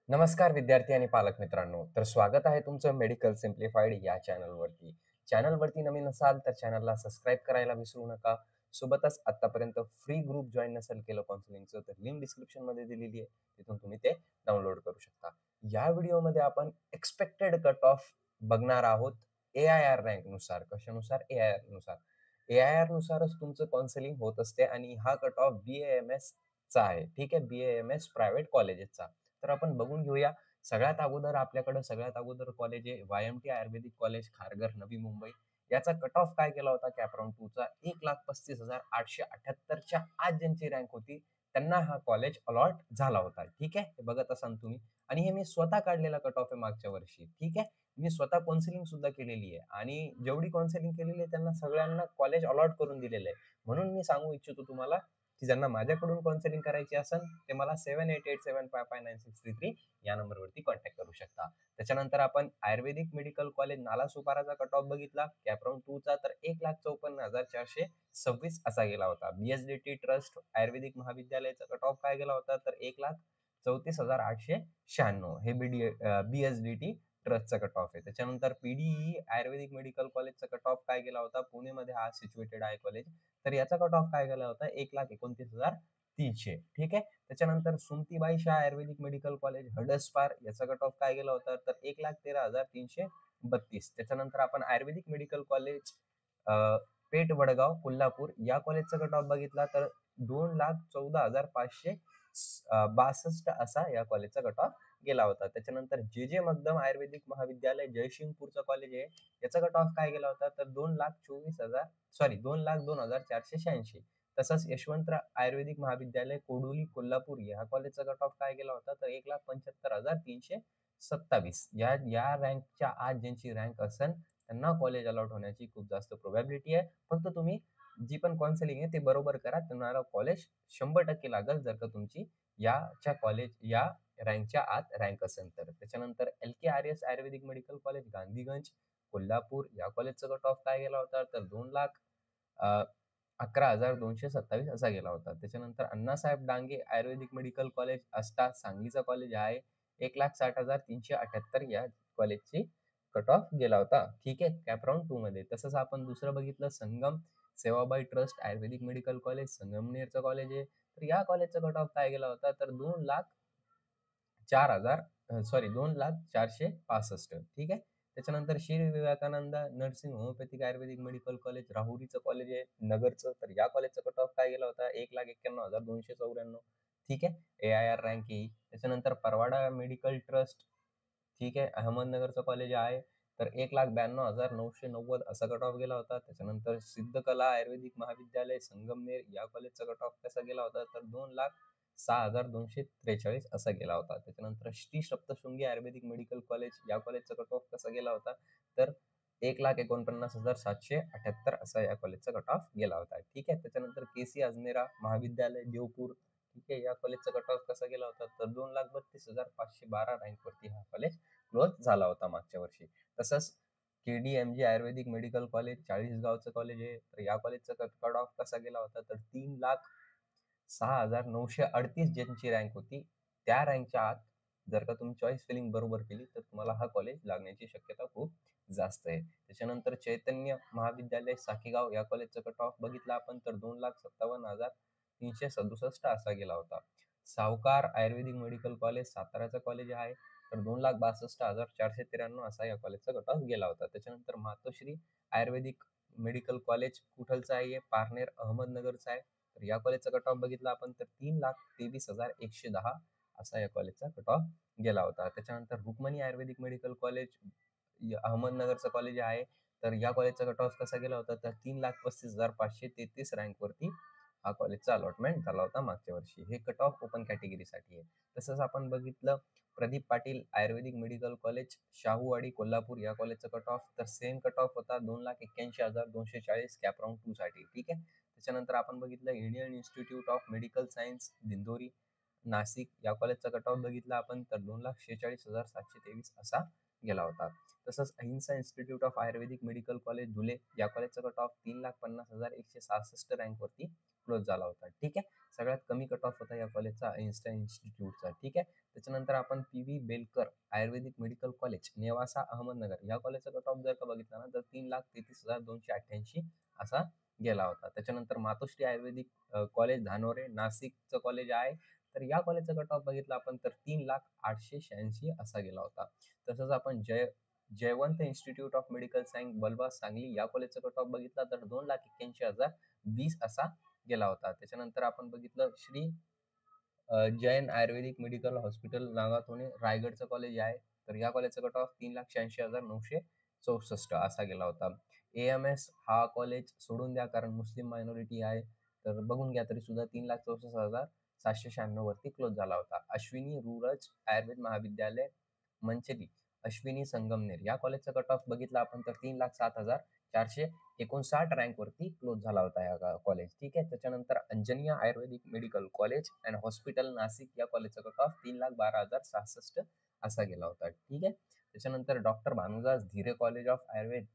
नमस्कार विद्यार्थी आणि पालक मित्रांनो. तर स्वागत आहे तुमचं मेडिकल सिम्प्लिफाईड या चॅनलवरती. चॅनलवरती नवीन असाल तर चॅनलला सबस्क्राईब करायला विसरू नका. सोबतच आत्तापर्यंत फ्री ग्रुप जॉइन नसेल केलं काउन्सिलिंगचं तर लिंक डिस्क्रिप्शनमध्ये दिलेली आहे. तिथून तुम्ही ते डाउनलोड करू शकता. या व्हिडिओमध्ये आपण एक्सपेक्टेड कट ऑफ बघणार आहोत ए-आय-आर रँकनुसार. कशानुसार? ए-आय-आरनुसार. ए-आय-आरनुसारच तुमचं काउन्सिलिंग होत असते आणि हा कट ऑफ बी-ए-एम-एसचा आहे. ठीक आहे. बी-ए-एम-एस प्रायव्हेट कॉलेजेसचा. तर आपण बघून घेऊया. सगळ्यात अगोदर कॉलेज आहे वाय-एम-टी आयुर्वेदिक कॉलेज, खारघर, नवी मुंबई. याचा कट ऑफ काय केला होता कॅप राउंड 2 चा 1,35,878 च्या आत ज्यांची रँक होती, त्यांना हा कॉलेज अलॉट झाला होता. ठीक आहे. हे बघत असाल तुम्ही आणि हे मी स्वतः काढलेला कट ऑफ आहे मागच्या वर्षी. ठीक आहे. मी स्वतः काउन्सिलिंग सुद्धा केलेली आहे आणि जेवढी काउन्सिलिंग केलेली आहे त्यांना सगळ्यांना कॉलेज अलॉट करून दिलेलं आहे. म्हणून मी सांगू इच्छितो तुम्हाला की ज्यांना माझ्याकडून काउन्सिलिंग करायची असेल ते मला 7887559633 या नंबरवरती कॉन्टॅक्ट करू शकता. त्याच्यानंतर आपण आयुर्वेदिक मेडिकल कॉलेज नालासोपाराचा कट ऑफ बघितला कॅप राउंड 2 चा तर 1,54,426 असा गेला होता. बी-एस-डी-टी ट्रस्ट आयुर्वेदिक महाविद्यालयाचा कट ऑफ काय गेला होता तर 1,34,896 हे बी-एस-डी-टी ट्रस्टचा कट ऑफ आहे. त्याच्यानंतर पी-डी-ई आयुर्वेदिक मेडिकल कॉलेजचा कट ऑफ काय गेला होता, पुणेमध्ये हा सिच्युएटेड आहे कॉलेज. तर याचा कट ऑफ काय गेला होता 1,29,300. ठीक आहे. त्याच्यानंतर सुमतीबाई शाह आयुर्वेदिक मेडिकल कॉलेज हडसपार याचा कट ऑफ काय गेला होता तर 1,13,332. त्याच्यानंतर आपण आयुर्वेदिक मेडिकल कॉलेज पेठ वडगाव कोल्हापूर या कॉलेजचा कट ऑफ बघितला तर 2,14,562 असा या कॉलेजचा कट ऑफ गेला होता. त्याच्यानंतर जे जे मगदम आयुर्वेदिक महाविद्यालय जयसिंगपूरचा कॉलेज आहे याचा कट ऑफ काय गेला होता तर 2,02,486. तसंच यशवंतराव आयुर्वेदिक महाविद्यालय कोडोली कोल्हापूर या कॉलेजचा कट ऑफ काय गेला होता तर 1,75,327. या रँकच्या आत ज्यांची रँक असेल त्यांना कॉलेज अलॉट होण्याची खूप जास्त प्रोबॅबिलिटी आहे. फक्त तुम्ही जी पण काउन्सिलिंग आहे ते बरोबर करा. तुम्हाला कॉलेज 100% लागेल जर का तुमची या रँकच्या आत रँक असेल तर. त्याच्यानंतर एल-के-आर-एस आयुर्वेदिक मेडिकल कॉलेज गांधीगंज कोल्हापूर या कॉलेजचा कट ऑफ काय गेला होता तर 2,11,227 असा गेला होता. त्याच्यानंतर अण्णासाहेब डांगे आयुर्वेदिक मेडिकल कॉलेज आष्टा सांगलीचा कॉलेज आहे. 1,60,378 या कॉलेजची कट ऑफ गेला होता. ठीक आहे. कॅप राउंड 2 मध्ये. तसंच आपण दुसरं बघितलं संगम सेवाबाई ट्रस्ट आयुर्वेदिक मेडिकल कॉलेज संगमनेरचं कॉलेज आहे. तर या कॉलेजचा कट ऑफ काय गेला होता तर 2,04,65. ठीक आहे. त्याच्यानंतर श्री विवेकानंद नर्सिंग होमिओपॅथिक आयुर्वेदिक मेडिकल कॉलेज राहुरीचं कॉलेज आहे नगरचं. तर या कॉलेजचा कट ऑफ काय गेला होता 1,91,294. ठीक आहे. ए-आय-आर रँक येईल. त्याच्यानंतर परवाडा मेडिकल ट्रस्ट ठीक आहे. अहमदनगरचं कॉलेज आहे. तर 1,92,990 असा कट ऑफ गेला होता. त्याच्यानंतर सिद्धकला आयुर्वेदिक महाविद्यालय संगमनेर या कॉलेजचा कट ऑफ कसा गेला होता तर 2,06,243 असा गेला होता. त्याच्यानंतर श्री सप्तशृंगी आयुर्वेदिक मेडिकल कॉलेज या कॉलेजचा कट ऑफ कसा गेला होता तर 1,49,778 असा या कॉलेजचा कट ऑफ गेला होता. ठीक आहे. त्याच्यानंतर के-सी अजमेरा महाविद्यालय देवपूर ठीक आहे. या कॉलेजचा कट ऑफ कसा गेला होता तर 2,32,512 रँकवरती हा कॉलेज क्लोज झाला होता मागच्या वर्षी. तसंच के-डी-एम-जी आयुर्वेदिक मेडिकल कॉलेज चाळीसगावचं कॉलेज आहे. तर या कॉलेजचा कट ऑफ कसा गेला होता तर 3,06,938 ज्यांची रँक होती, त्या रँकच्या आत जर का तुम्ही चॉईस फिलिंग बरोबर केली तर तुम्हाला हा कॉलेज लागण्याची शक्यता खूप जास्त आहे. त्याच्यानंतर चैतन्य महाविद्यालय साकेगाव या कॉलेजचा कट ऑफ बघितला आपण तर 2,57,367 असा गेला होता. सावकार आयुर्वेदिक मेडिकल कॉलेज साताराचा कॉलेज आहे. तर 2,62,493 असा या कॉलेजचा कट ऑफ गेला होता. त्याच्यानंतर मातोश्री आयुर्वेदिक मेडिकल कॉलेज कुठलचं आहे? पारनेर अहमदनगरचं आहे. तर या कॉलेजचा कट ऑफ बघितला आपण तर 3,23,110 असा या कॉलेजचा कट ऑफ गेला होता. त्याच्यानंतर रुक्मिणी आयुर्वेदिक मेडिकल कॉलेज अहमदनगरचं कॉलेज आहे. तर या कॉलेजचा कट ऑफ कसा गेला होता तर 3,35,533 रँकवरती हा कॉलेजचा अलॉटमेंट झाला होता मागच्या वर्षी. हे कट ऑफ ओपन कॅटेगरीसाठी आहे. तसंच आपण बघितलं प्रदीप पाटील आयुर्वेदिक मेडिकल कॉलेज शाहूवाडी कोल्हापूर या कॉलेजचा कट ऑफ तर सेम कट ऑफ होता 2,81,240 कॅप राउंड 2 साठी. ठीक आहे. त्याच्यानंतर आपण बघितलं Indian institute of medical science Dindori Nashik या कॉलेजचा कट ऑफ बघितला आपण तर 2,46,723 असा गेला होता. तसंच Ahinsa institute of Ayurvedic medical college Dhule या कॉलेजचा कट ऑफ 3,50,166 रँकवरती क्लोज झाला होता. ठीक आहे. सगळ्यात कमी कट ऑफ होता या कॉलेजचा अहिंसा इन्स्टिट्यूटचा. ठीक आहे. त्याच्यानंतर आपण पी.व्ही. बेलकर आयुर्वेदिक मेडिकल कॉलेज, नेवासा, अहमदनगर या कॉलेजचा कट ऑफ जर का बघितला ना, तर 3,33,288 असा गेला होता. त्याच्यानंतर मातोश्री आयुर्वेदिक कॉलेज धानोरे, नाशिकचं कॉलेज आहे. तर या कॉलेजचा कट ऑफ बघितला आपण तर 3,08,86 असा गेला होता. तसंच आपण Jaywant institute of medical science Balbas Sangli या कॉलेजचा कट ऑफ बघितला तर 2,81,020 असा गेला होता. त्याच्यानंतर आपण बघितलं श्री जैन आयुर्वेदिक मेडिकल हॉस्पिटल नागातोणे रायगडचं कॉलेज आहे. तर या कॉलेजचा कट ऑफ 3,86,964 असा गेला होता. AMS हा कॉलेज सोडून द्या कारण मुस्लिम मायनॉरिटी आहे. तर बघून घ्या तरी सुद्धा 3,64,796 वरती क्लोज झाला होता. अश्विनी रुरज आयुर्वेद महाविद्यालय मंचली, अश्विनी संगमनेर या कॉलेजचा कट ऑफ बघितला आपण तर 3,07,459 रँक वरती क्लोज झाला होता या कॉलेज. ठीक आहे. त्याच्यानंतर Anjania Ayurvedic medical college and hospital Nashik या कॉलेजचा कट ऑफ 3,12,066 असा गेला होता. ठीक आहे. त्याच्यानंतर डॉक्टर भानुदास धीरे कॉलेज ऑफ आयुर्वेद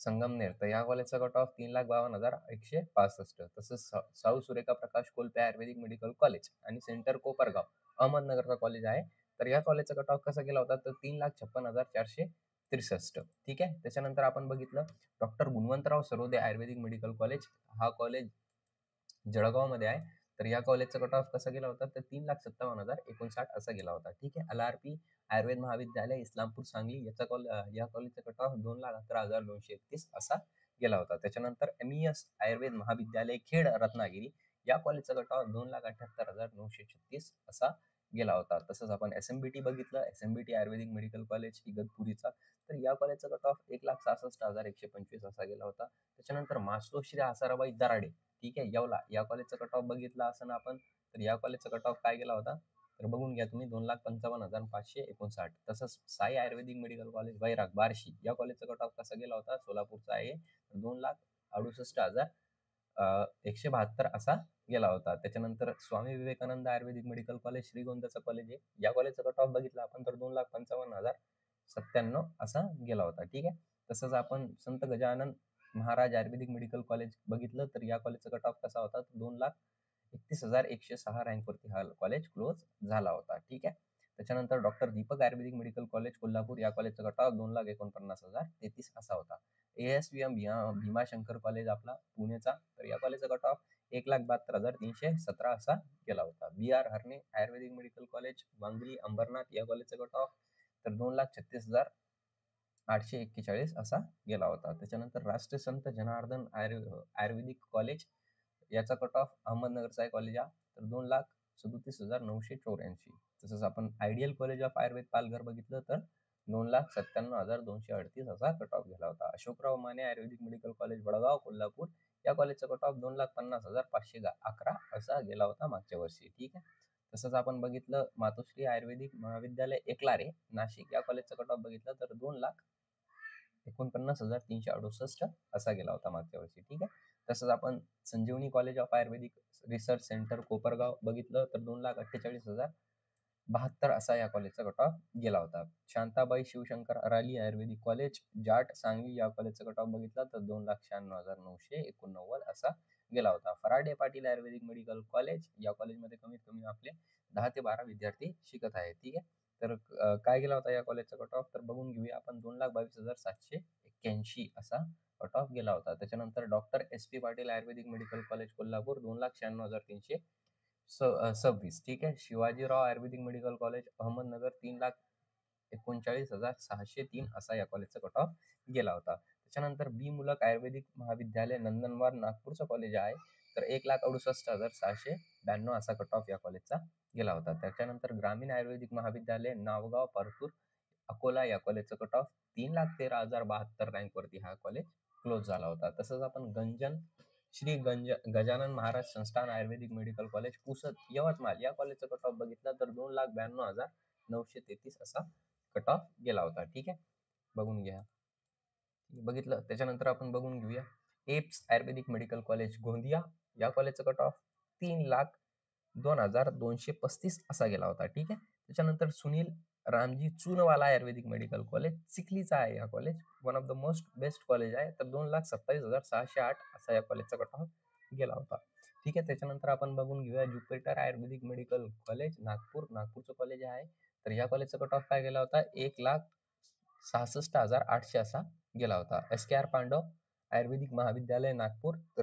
संगमनेर तर या कॉलेजचा कट ऑफ 3,52,165. तसंच साऊ सुरेखा प्रकाश कोल्पे आयुर्वेदिक मेडिकल कॉलेज आणि सेंटर कोपरगाव अहमदनगरचा कॉलेज आहे. तर या कॉलेजचा कट ऑफ कसा गेला होता तर 3,56,463. ठीक आहे. त्याच्यानंतर आपण बघितलं डॉक्टर गुणवंतराव सरोदे आयुर्वेदिक मेडिकल कॉलेज हा कॉलेज जळगावमध्ये आहे. तर या कॉलेजचा कट ऑफ कसा गेला होता तर 3,57,059 असा गेला होता. ठीक आहे. LRP आयुर्वेद महाविद्यालय इस्लामपूर सांगली या कॉलेजचा कट ऑफ 2,11,231 असा गेला होता. त्याच्यानंतर MES आयुर्वेद महाविद्यालय खेड रत्नागिरी या कॉलेजचा कट ऑफ 2,78,936 असा गेला होता. तसंच आपण SMBT बघितलं, SMBT आयुर्वेदिक मेडिकल कॉलेज इगतपुरीचा तर या कॉलेजचा कट ऑफ 1,66,125 असा गेला होता. त्याच्यानंतर मातोश्री आसाराबाई दराडे, ठीक आहे, येवला या कॉलेजचा कट ऑफ बघितला असं आपण तर या कॉलेजचा कट ऑफ काय गेला होता तर बघून घ्या तुम्ही 2,55,559. तसंच साई आयुर्वेदिक मेडिकल कॉलेज वैराग बार्शी या कॉलेजचा कट ऑफ कसा गेला होता सोलापूरचा आहे 2,68,172 असा गेला होता. त्याच्यानंतर स्वामी विवेकानंद आयुर्वेदिक मेडिकल कॉलेज श्रीगोंद्याचं कॉलेज आहे. या कॉलेजचा कट ऑफ बघितला आपण तर 2,55,097 असा गेला होता. ठीक आहे. तसंच आपण संत गजानन महाराज आयुर्वेदिक मेडिकल कॉलेज बघितलं तर या कॉलेजचा कट ऑफ कसा होता 2,31,106 रँकवरती हा कॉलेज क्लोज झाला होता. ठीक आहे. त्याच्यानंतर डॉक्टर दीपक आयुर्वेदिक मेडिकल कॉलेज कोल्हापूर या कॉलेजचा कट ऑफ 2,49,033 असा होता. ASVM भीमाशंकर कॉलेज आपला पुणेचा तर या कॉलेजचा कट ऑफ 1,72,317 असा गेला होता. BR हरणे आयुर्वेदिक मेडिकल कॉलेज वांगली अंबरनाथ या कॉलेजचा कट ऑफ तर 2,36,841 असा गेला होता. त्याच्यानंतर राष्ट्रसंत जनार्दन आयुर्वेदिक कॉलेज याचा कट ऑफ अहमदनगरचा आहे कॉलेज हा तर 2,37,984. तसंच आपण ideal college of Ayurveda Palghar बघितलं तर 2,97,238 असा कट ऑफ गेला होता. अशोकराव माने आयुर्वेदिक मेडिकल कॉलेज वडगाव कोल्हापूर या कॉलेजचा कट ऑफ 2,50,511 असा गेला होता मागच्या वर्षी. ठीक आहे. तसंच आपण बघितलं मातोश्री आयुर्वेदिक महाविद्यालय एकलारे नाशिक या कॉलेजचा कट ऑफ बघितला तर 2,49,368 असा गेला होता मागच्या वर्षी. ठीक आहे. तसंच आपण Sanjivani college of Ayurvedic research centre Kopargaon बघितलं तर 2,48,072 असा या कॉलेजचा कट ऑफ गेला होता. शांताबाई शिवशंकर अराली आयुर्वेदिक कॉलेज जाट सांगली या कॉलेजचा कट ऑफ बघितला तर 2,96,989 असा गेला होता. Faraday Patil Ayurvedic medical college या कॉलेजमध्ये कमीत कमी आपले 10 ते 12 विद्यार्थी शिकत आहेत. ठीक आहे. तर काय गेला होता या कॉलेजचा कट ऑफ तर बघून घेऊया आपण 2,22,781 असा कट ऑफ गेला होता. त्याच्यानंतर doctor SP Patil Ayurvedic medical college Kolhapur 2,96,326. ठीक आहे. शिवाजीराव आयुर्वेदिक मेडिकल कॉलेज अहमदनगर 3,39,603 असा या कॉलेजचा कट ऑफ गेला होता. त्याच्यानंतर बी मुलक आयुर्वेदिक महाविद्यालय नंदनवार नागपूरचं कॉलेज आहे तर 1,68,692 असा कट ऑफ या कॉलेजचा गेला होता. त्याच्यानंतर ग्रामीण आयुर्वेदिक महाविद्यालय नावगाव परतूर अकोला या कॉलेजचा कट ऑफ 3,13,072 रँकवरती हा कॉलेज क्लोज झाला होता. तसंच आपण श्री गजानन महाराज संस्थान आयुर्वेदिक मेडिकल कॉलेज पुसद यवतमाळ या कॉलेजचा कट ऑफ बघितला तर 2,92,933 असा कट ऑफ गेला होता. ठीक आहे. बघून घ्या. बघितलं. त्याच्यानंतर आपण बघून घेऊया एप्स आयुर्वेदिक मेडिकल कॉलेज गोंदिया या कॉलेजचा कट ऑफ 3,02,235 असा गेला होता. ठीक आहे. त्याच्यानंतर सुनील रामजी चूनवाला आयुर्वेदिक मेडिकल कॉलेज चिखलीचा आहे हा college one of the most best college आहे तर 2,27,608 असा या कॉलेजचा कट ऑफ गेला होता. ठीक आहे. त्याच्यानंतर आपण बघून घेऊया ज्युपिटर आयुर्वेदिक मेडिकल कॉलेज नागपूरचं कॉलेज आहे तर या कॉलेजचा कट ऑफ काय गेला होता, 1,66,800 असा गेला होता. SKR पांडव आयुर्वेदिक महाविद्यालय नागपूर, तर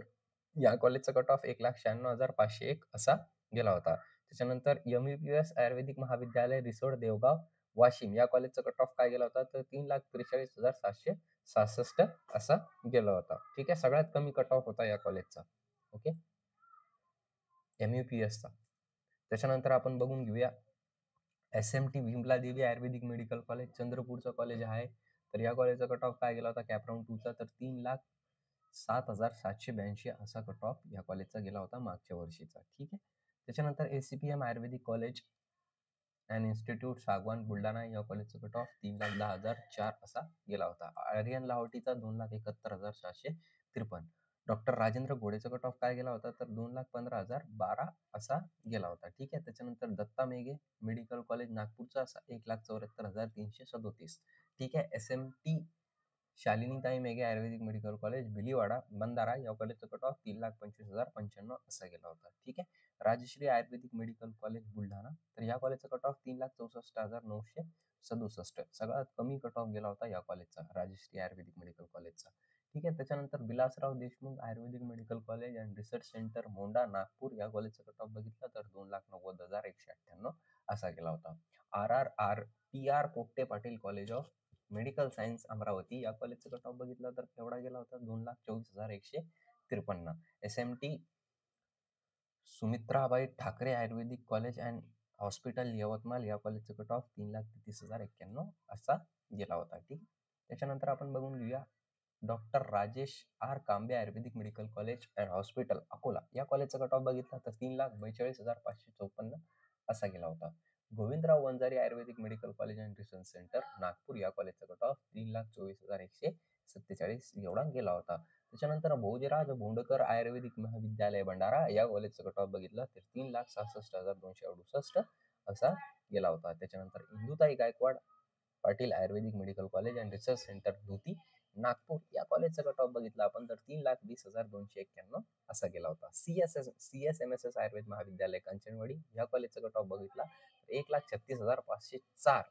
या कॉलेजचा कट ऑफ 1,96,501 असा गेला होता. त्याच्यानंतर MUPS आयुर्वेदिक महाविद्यालय रिसोड देवगाव वाशिम, या कॉलेजचा कट ऑफ काय गेला होता, तर 3,43,766 असा गेला होता. ठीक आहे, सगळ्यात कमी कट ऑफ होता या कॉलेजचा. ओके, MUPSचा. त्याच्यानंतर आपण बघून घेऊया SMT विमला देवी आयुर्वेदिक मेडिकल कॉलेज, चंद्रपूरचं कॉलेज आहे. तर या कॉलेजचा कट ऑफ काय गेला होता कॅपराऊंड 2चा, तर 3,07,782 असा कट ऑफ या कॉलेजचा गेला होता मागच्या वर्षीचा. ठीक आहे. त्याच्यानंतर ACPM Ayurvedic college and institute सागवान बुलढाणा, या कॉलेजचा कट ऑफ 3,10,004 असा गेला होता. आर्यन लाहोटीचा 2,71,753. डॉक्टर राजेंद्र घोडेचा कट ऑफ काय गेला होता, तर 2,15,012 असा गेला होता. ठीक आहे. त्याच्यानंतर दत्ता मेघे मेडिकल कॉलेज नागपूरचा असा 1,74,337. ठीक आहे. SMT शालिनीताई मेघे आयुर्वेदिक मेडिकल कॉलेज भिलीवाडा बंधारा, या कॉलेजचा कट ऑफ 3,25,095 असा गेला होता. ठीक आहे. राजश्री आयुर्वेदिक मेडिकल कॉलेज बुलढाणा, तर या कॉलेजचा कट ऑफ 3,64,967. सगळ्यात कमी कट ऑफ गेला होता या कॉलेजचा, राजश्री आयुर्वेदिक मेडिकल कॉलेजचा. ठीक आहे. त्याच्यानंतर Vilasrao Deshmukh Ayurvedic medical college and research centre Monda Nagpur, या कॉलेजचा कट ऑफ बघितला तर 2,90,198 असा गेला होता. PR पोट्टे Patil college of medical science Amravati, या कॉलेजचा कट ऑफ बघितला तर केवढा गेला होता, 2,24,153. SMT Sumitrabai Thackeray Ayurvedic college and hospital Yavatmal, या कॉलेजचा कट ऑफ 3,33,091 असा गेला होता. ठीक. त्याच्यानंतर आपण बघून घेऊया doctor Rajesh R Kambe Ayurvedic medical college and hospital Akola, या कॉलेजचा कट ऑफ बघितला तर 3,42,554 असा गेला होता. Govindrao Wanjari Ayurvedic medical college and research centre Nagpur, या कॉलेजचा कट ऑफ 3,24,147 एवढा गेला होता. त्याच्यानंतर भोजराज भोंडकर आयुर्वेदिक महाविद्यालय भंडारा, या कॉलेजचा कट ऑफ बघितला तर 3,66,268 असा गेला होता. त्याच्यानंतर Indutai Gaikwad Patil Ayurvedic medical college and research centre Dhuti Nagpur, या कॉलेजचा कट ऑफ बघितला आपण तर 3,20,291 असा गेला होता. CSMSS आयुर्वेद महाविद्यालय कांचनवाडी, या कॉलेजचा कट ऑफ बघितला तर 1,36,504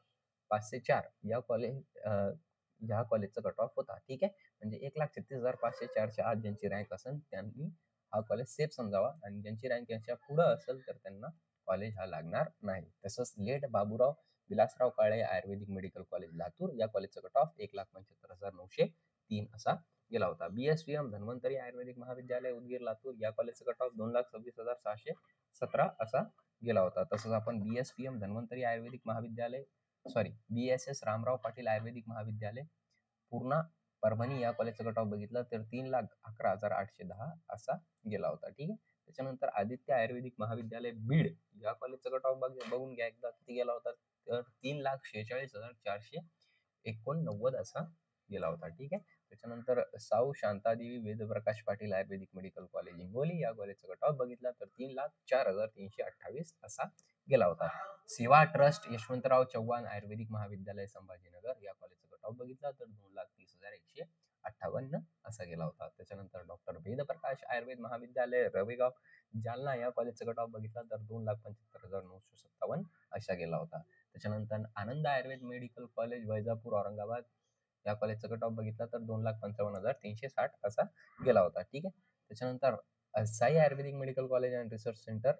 या कॉलेजचा कट ऑफ होता. ठीक आहे. म्हणजे 1,36,504च्या आत ज्यांची रँक असेल त्यांनी हा कॉलेज सेफ समजावा, आणि ज्यांची रँक याच्या पुढं असेल तर त्यांना कॉलेज हा लागणार नाही. तसंच लेट बाबूराव विलासराव काळे आयुर्वेदिक मेडिकल कॉलेज लातूर, या कॉलेजचा कट ऑफ 1,75,903 असा गेला होता. BSVM धन्वंतरी आयुर्वेदिक महाविद्यालय उदगीर लातूर, या कॉलेजचा कट ऑफ 2,26,617 असा गेला होता. तसंच आपण BSPM धन्वंतरी आयुर्वेदिक महाविद्यालय BSS रामराव पाटील आयुर्वेदिक महाविद्यालय पूर्णा परभणी, या कॉलेजचा कट ऑफ बघितला तर 3,11,810 असा गेला होता. ठीक आहे. त्याच्यानंतर आदित्य आयुर्वेदिक महाविद्यालय बीड, या कॉलेजचा कट ऑफ बघून घ्या एकदा किती गेला होता, तर 3,46,489 असा गेला होता. ठीक आहे. त्याच्यानंतर साऊ शांतादेवी वेदप्रकाश पाटील आयुर्वेदिक मेडिकल कॉलेज हिंगोली, या कॉलेजचा कट ऑफ बघितला तर 3,04,328 असा गेला होता. सेवा ट्रस्ट यशवंतराव चव्हाण आयुर्वेदिक महाविद्यालय संभाजीनगर, या कॉलेजचा कट ऑफ बघितला तर 2,30,158 असा गेला होता. त्याच्यानंतर डॉक्टर वेदप्रकाश आयुर्वेद महाविद्यालय रवेगाव जालना, या कॉलेजचा कट ऑफ बघितला तर 2,75,957 असा गेला होता. त्याच्यानंतर आनंद आयुर्वेद मेडिकल कॉलेज वैजापूर औरंगाबाद, या कॉलेजचा कट ऑफ बघितला तर 2,55,360 असा गेला होता. ठीक आहे. त्याच्यानंतर Sai Ayurvedic medical college and research centre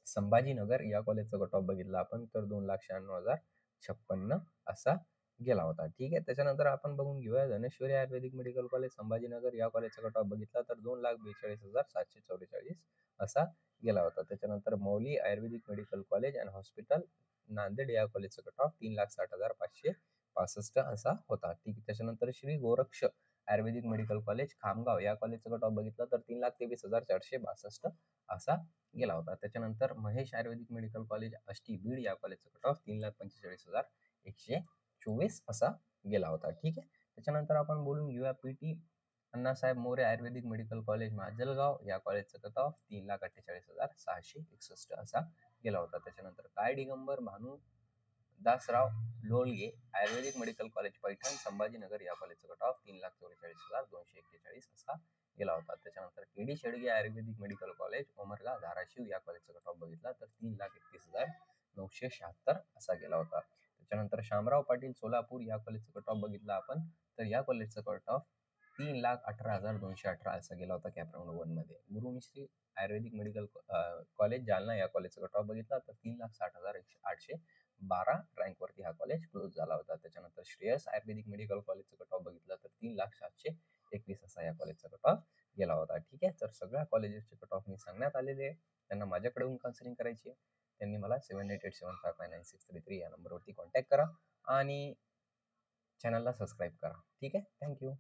Sambhajinagar, या कॉलेजचा कट ऑफ बघितला आपण तर 2,96,056 असा गेला होता. ठीक आहे. त्याच्यानंतर आपण बघून घेऊया धनेश्वरी आयुर्वेदिक मेडिकल कॉलेज संभाजीनगर, या कॉलेजचा कट ऑफ बघितला तर 2,42,744 असा गेला होता. त्याच्यानंतर Mauli Ayurvedic medical college and hospital Nanded, या कॉलेजचा कट ऑफ 3,60,565 असा होता. ठीक आहे. त्याच्यानंतर श्री गोरक्ष आयुर्वेदिक मेडिकल कॉलेज खामगाव, या कॉलेजचा कट ऑफ बघितला तर 3,23,462 असा गेला होता. त्याच्यानंतर महेश आयुर्वेदिक मेडिकल कॉलेज आष्टी बीड, या कॉलेजचा कट ऑफ 3,45,124 असा गेला होता. ठीक आहे. त्याच्यानंतर आपण बोलून घेऊया PT अण्णासाहेब मोरे आयुर्वेदिक मेडिकल कॉलेज माजलगाव, या कॉलेजचा कट ऑफ 3,48,661 असा गेला होता. त्याच्यानंतर काय दिगंबर भानू दासराव लोलगे आयुर्वेदिक मेडिकल कॉलेज पैठण संभाजीनगर, या कॉलेजचा कट ऑफ 3,44,241 असा गेला होता. त्याच्यानंतर KD शेडगे आयुर्वेदिक मेडिकल कॉलेज उमरगा धाराशिव, या कॉलेजचा कट ऑफ बघितला तर 3,31,000 976 असा गेला होता. त्याच्यानंतर शामराव पाटील सोलापूर या कॉलेजचा कट ऑफ बघितला आपण, तर या कॉलेजचा कट ऑफ 3,18,218 असा गेला होता कॅप राउंड 1 मध्ये. गुरुमिश्री आयुर्वेदिक मेडिकल कॉलेज जालना या कॉलेजचा कट ऑफ बघितला तर 3,60,812 रँकवरती हा कॉलेज क्लोज झाला होता. त्याच्यानंतर श्रेयस आयुर्वेदिक मेडिकल कॉलेजचा कट ऑफ बघितला तर 3,721 असा या कॉलेजचा कट ऑफ गेला होता. ठीक आहे. तर सगळ्या कॉलेजेसचे कट ऑफ मी सांगण्यात आलेले आहे. त्यांना माझ्याकडून काउन्सिलिंग करायची आहे. त्यांनी मला 7887559633 या नंबरवरती कॉन्टॅक्ट करा आणि चॅनलला सबस्क्राईब करा. ठीक आहे. Thank you.